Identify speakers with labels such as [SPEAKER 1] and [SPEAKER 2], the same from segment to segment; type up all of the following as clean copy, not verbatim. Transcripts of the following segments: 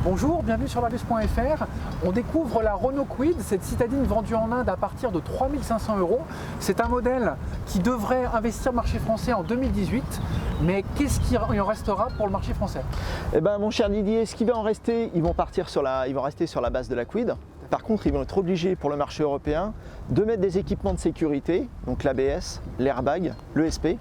[SPEAKER 1] Bonjour, bienvenue sur l'Argus.fr. On découvre la Renault Kwid, cette citadine vendue en Inde à partir de 3 500 €. C'est un modèle qui devrait investir marché français en 2018, mais qu'est-ce qu'il en restera pour le marché français?
[SPEAKER 2] Eh ben, mon cher Didier, ce qui va en rester, ils vont rester sur la base de la Kwid. Par contre, ils vont être obligés pour le marché européen de mettre des équipements de sécurité, donc l'ABS, l'airbag, l'ESP.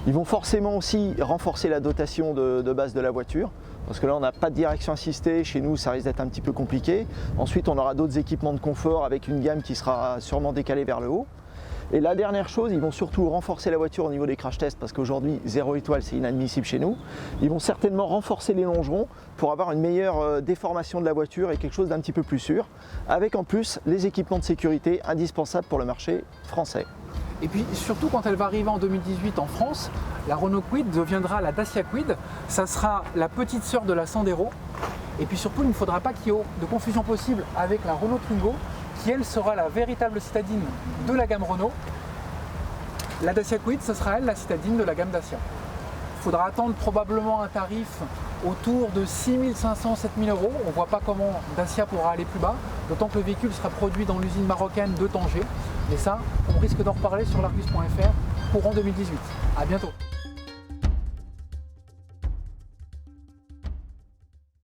[SPEAKER 2] Ils vont forcément aussi renforcer la dotation de base de la voiture, parce que là on n'a pas de direction assistée, chez nous ça risque d'être un petit peu compliqué. Ensuite on aura d'autres équipements de confort avec une gamme qui sera sûrement décalée vers le haut. Et la dernière chose, ils vont surtout renforcer la voiture au niveau des crash tests, parce qu'aujourd'hui 0 étoile c'est inadmissible chez nous. Ils vont certainement renforcer les longerons pour avoir une meilleure déformation de la voiture et quelque chose d'un petit peu plus sûr, avec en plus les équipements de sécurité indispensables pour le marché français.
[SPEAKER 1] Et puis surtout quand elle va arriver en 2018 en France, la Renault Kwid deviendra la Dacia Kwid, ça sera la petite sœur de la Sandero. Et puis surtout il ne faudra pas qu'il y ait de confusion possible avec la Renault Twingo, qui elle sera la véritable citadine de la gamme Renault. La Dacia Kwid, ce sera elle la citadine de la gamme Dacia. Il faudra attendre probablement un tarif autour de 6 500 à 7 000 €. On ne voit pas comment Dacia pourra aller plus bas, d'autant que le véhicule sera produit dans l'usine marocaine de Tanger. Mais ça, on risque d'en reparler sur l'Argus.fr courant 2018. À bientôt.